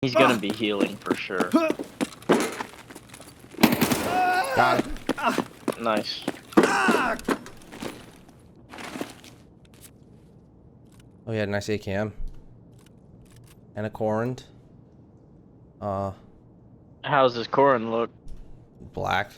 He's gonna be healing for sure. Got it. Nice. Oh yeah, nice AKM. And a Corund. How's his Corin look? Black.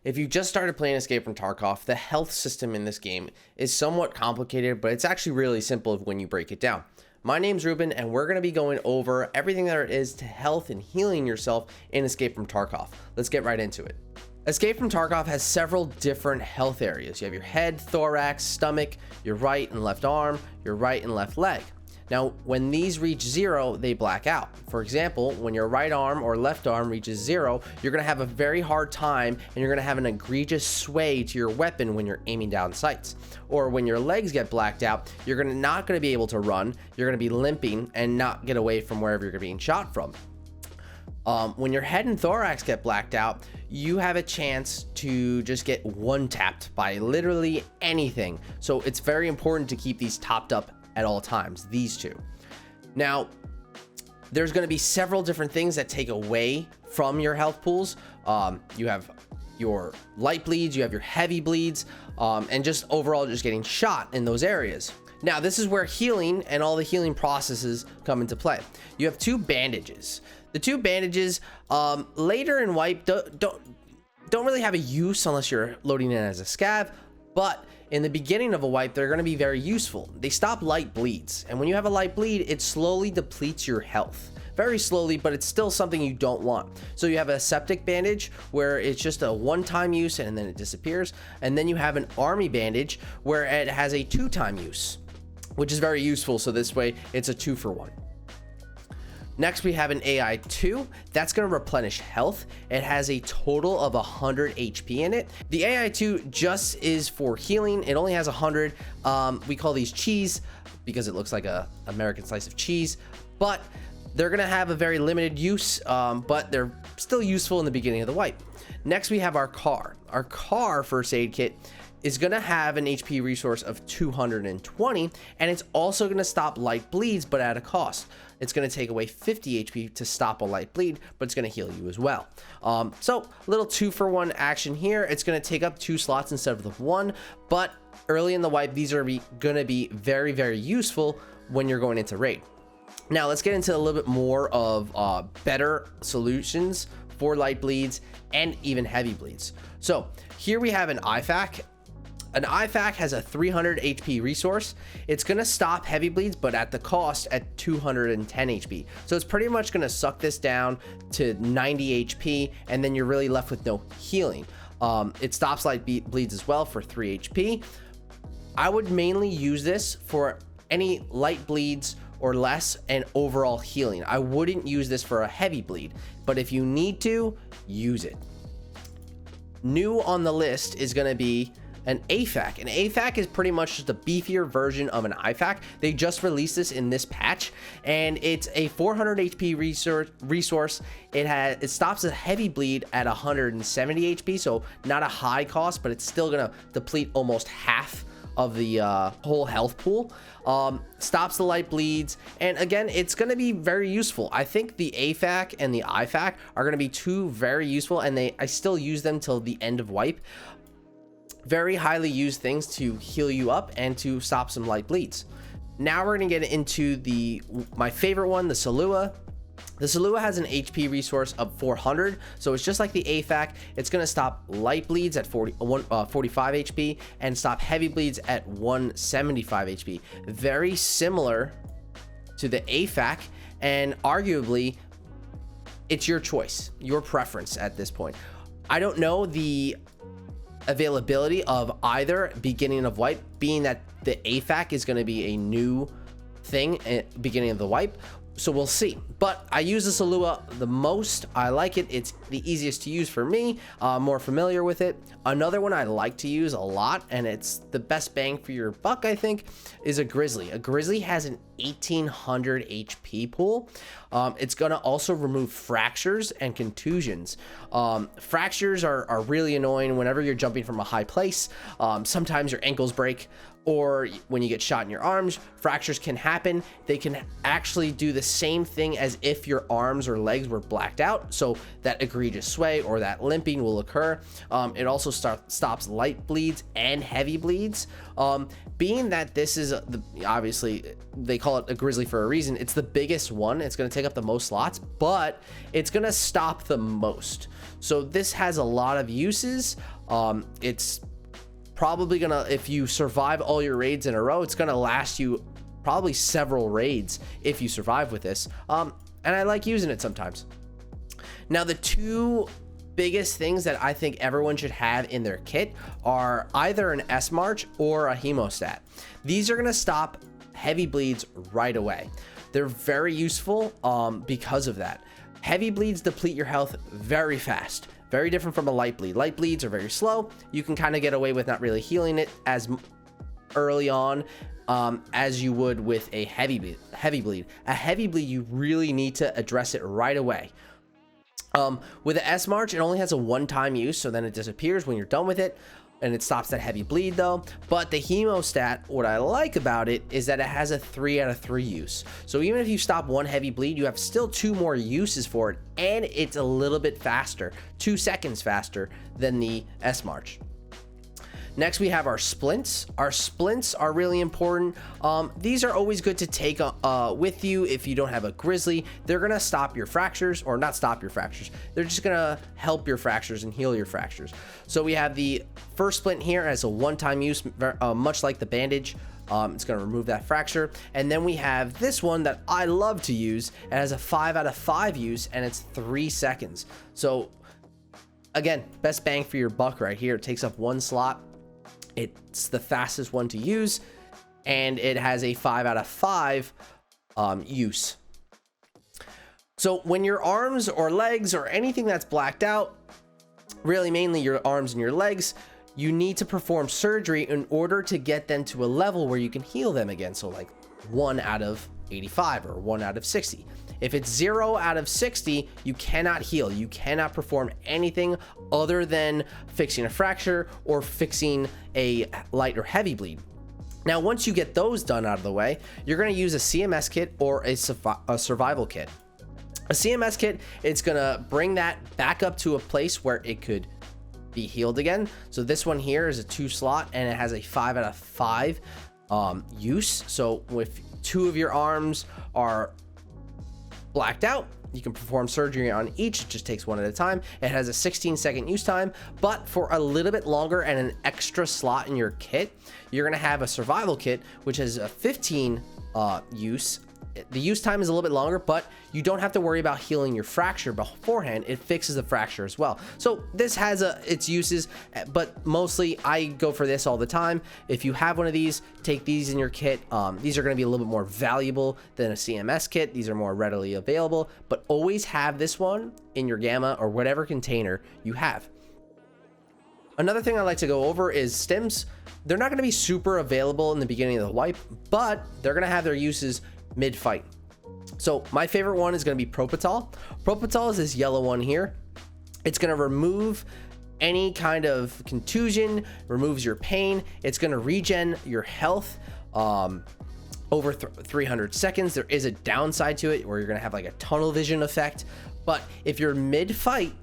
If you just started playing Escape from Tarkov, the health system in this game is somewhat complicated, but it's actually really simple when you break it down. My name's Ruben, and we're going to be going over everything there is to health and healing yourself in Escape from Tarkov. Let's get right into it. Escape from Tarkov has several different health areas. You have your head, thorax, stomach, your right and left arm, your right and left leg. Now, when these reach 0, they black out. For example, when your right arm or left arm reaches 0, you're going to have a very hard time and you're going to have an egregious sway to your weapon when you're aiming down sights. Or when your legs get blacked out, you're not going to be able to run, you're going to be limping and not get away from wherever you're being shot from. When your head and thorax get blacked out, you have a chance to just get one-tapped by literally anything. So it's very important to keep these topped up at all times, these two. Now, there's going to be several different things that take away from your health pools. You have your light bleeds, you have your heavy bleeds, and just overall just getting shot in those areas. Now, this is where healing and all the healing processes come into play. You have 2 bandages. The 2 bandages later in wipe don't really have a use unless you're loading in as a scav, but in the beginning of a wipe, they're going to be very useful. They stop light bleeds, and when you have a light bleed, it slowly depletes your health. Very slowly, but it's still something you don't want. So you have a septic bandage where it's just a one-time use and then it disappears. And then you have an army bandage where it has a 2-time use, which is very useful. So this way it's a 2-for-1. Next, we have an AI2 that's going to replenish health. It has a total of 100 HP in it. The AI2 just is for healing. It only has 100. We call these cheese because it looks like a American slice of cheese, but they're going to have a very limited use, but they're still useful in the beginning of the wipe. Next, we have our car. Our car first aid kit is going to have an HP resource of 220, and it's also going to stop light bleeds, but at a cost. It's going to take away 50 HP to stop a light bleed, but it's going to heal you as well. So a little 2-for-1 action here. It's going to take up 2 slots instead of the 1, but early in the wipe, these are going to be very, very useful when you're going into raid. Now let's get into a little bit more of better solutions for light bleeds and even heavy bleeds. So here we have an IFAK. An IFAK has a 300 HP resource. It's going to stop heavy bleeds, but at the cost at 210 HP. So it's pretty much going to suck this down to 90 HP, and then you're really left with no healing. It stops light bleeds as well for 3 HP. I would mainly use this for any light bleeds or less and overall healing. I wouldn't use this for a heavy bleed, but if you need to, use it. New on the list is going to be an AFAK. An AFAK is pretty much just a beefier version of an IFAK. They just released this in this patch, and it's a 400 HP resource. It stops a heavy bleed at 170 HP, so not a high cost, but it's still gonna deplete almost half of the whole health pool. Stops the light bleeds, and again, it's going to be very useful. I think the AFAK and the IFAK are going to be 2 very useful, and I still use them till the end of wipe. Very highly used things to heal you up and to stop some light bleeds. Now we're going to get into my favorite one, the Salewa. The Salewa has an HP resource of 400, so it's just like the AFAK. It's going to stop light bleeds at 45 HP and stop heavy bleeds at 175 HP. Very similar to the AFAK, and arguably, it's your choice, your preference at this point. I don't know the availability of either beginning of wipe, being that the AFAK is going to be a new thing at beginning of the wipe, so we'll see. But I use the Salewa the most. I like it. It's the easiest to use for me. More familiar with it. Another one I like to use a lot, and it's the best bang for your buck, I think, is a Grizzly. A Grizzly has an 1800 HP pool. It's gonna also remove fractures and contusions. Fractures are really annoying whenever you're jumping from a high place. Sometimes your ankles break, or when you get shot in your arms, fractures can happen. They can actually do the same thing as if your arms or legs were blacked out. So that egregious sway or that limping will occur. It also stops light bleeds and heavy bleeds. Being that this is obviously they call it a Grizzly for a reason. It's the biggest one. It's going to take up the most slots, but it's going to stop the most. So this has a lot of uses. It's probably gonna, if you survive all your raids in a row, it's gonna last you probably several raids if you survive with this. And I like using it sometimes. Now, the two biggest things that I think everyone should have in their kit are either an Esmarch or a Hemostat. These are gonna stop heavy bleeds right away. They're very useful because of that. Heavy bleeds deplete your health very fast. Very different from a light bleed. Light bleeds are very slow. You can kind of get away with not really healing it as early on as you would with a heavy bleed. A heavy bleed, you really need to address it right away. With an Esmarch, it only has a one-time use, so then it disappears when you're done with it, and it stops that heavy bleed though. But the Hemostat, what I like about it is that it has a 3 out of 3 use. So even if you stop one heavy bleed, you have still 2 more uses for it, and it's a little bit faster, 2 seconds faster than the Esmarch. Next, we have our Splints. Our Splints are really important. These are always good to take with you if you don't have a Grizzly. They're gonna stop your fractures, or not stop your fractures. They're just gonna help your fractures and heal your fractures. So we have the first Splint here as a one-time use, much like the Bandage. It's gonna remove that fracture. And then we have this one that I love to use. It has a 5 out of 5 use, and it's 3 seconds. So again, best bang for your buck right here. It takes up 1 slot. It's the fastest one to use, and it has a 5 out of 5 use. So when your arms or legs or anything that's blacked out, really mainly your arms and your legs, you need to perform surgery in order to get them to a level where you can heal them again. So like 1 out of 85 or 1 out of 60. If it's 0 out of 60, you cannot heal. You cannot perform anything other than fixing a fracture or fixing a light or heavy bleed. Now, once you get those done out of the way, you're going to use a CMS kit or a survival kit. A CMS kit, it's going to bring that back up to a place where it could be healed again. So this one here is a 2 slot, and it has a 5 out of 5 use. So if 2 of your arms are blacked out, you can perform surgery on each. It just takes 1 at a time. It has a 16-second use time, but for a little bit longer and an extra slot in your kit, you're gonna have a survival kit, which has a 15 use. The use time is a little bit longer, but you don't have to worry about healing your fracture beforehand. It fixes the fracture as well. So this has its uses, but mostly I go for this all the time. If you have one of these, take these in your kit. These are going to be a little bit more valuable than a CMS kit. These are more readily available, but always have this one in your gamma or whatever container you have. Another thing I like to go over is stims. They're not going to be super available in the beginning of the wipe, but they're going to have their uses mid-fight. So my favorite one is going to be Propital. Propital is this yellow one here. It's going to remove any kind of contusion, removes your pain. It's going to regen your health over 300 seconds. There is a downside to it where you're going to have like a tunnel vision effect. But if you're mid-fight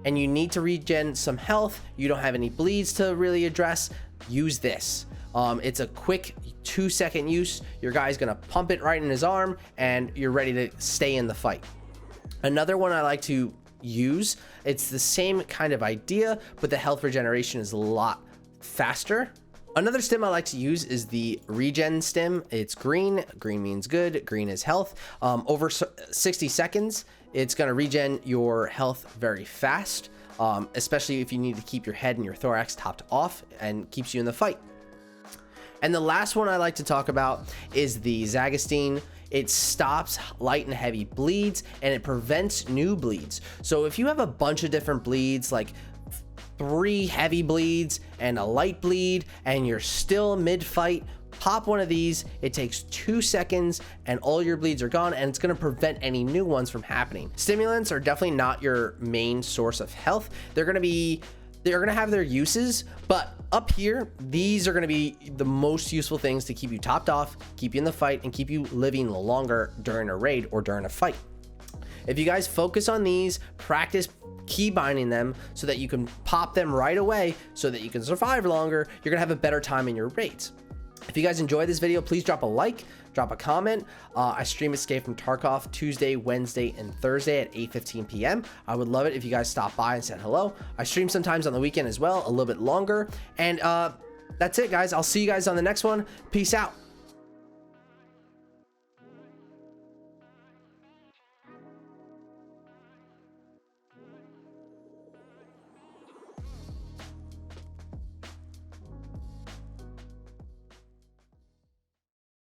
and you need to regen some health, you don't have any bleeds to really address, use this. It's a quick 2-second use. Your guy's gonna pump it right in his arm and you're ready to stay in the fight. Another one I like to use, it's the same kind of idea, but the health regeneration is a lot faster. Another stim I like to use is the regen stim. It's green. Green means good. Green is health. Over 60 seconds, it's gonna regen your health very fast, especially if you need to keep your head and your thorax topped off, and keeps you in the fight. And the last one I like to talk about is the Zagastine. It stops light and heavy bleeds, and it prevents new bleeds. So if you have a bunch of different bleeds, like 3 heavy bleeds and a light bleed, and you're still mid-fight, pop one of these. It takes 2 seconds and all your bleeds are gone, and it's going to prevent any new ones from happening. Stimulants are definitely not your main source of health. They're they're gonna have their uses, but up here, these are gonna be the most useful things to keep you topped off, keep you in the fight, and keep you living longer during a raid or during a fight. If you guys focus on these, practice key binding them so that you can pop them right away so that you can survive longer, you're gonna have a better time in your raids. If you guys enjoyed this video, please drop a like, drop a comment. I stream Escape from Tarkov Tuesday, Wednesday, and Thursday at 8:15 p.m. I would love it if you guys stopped by and said hello. I stream sometimes on the weekend as well, a little bit longer. And that's it, guys. I'll see you guys on the next one. Peace out.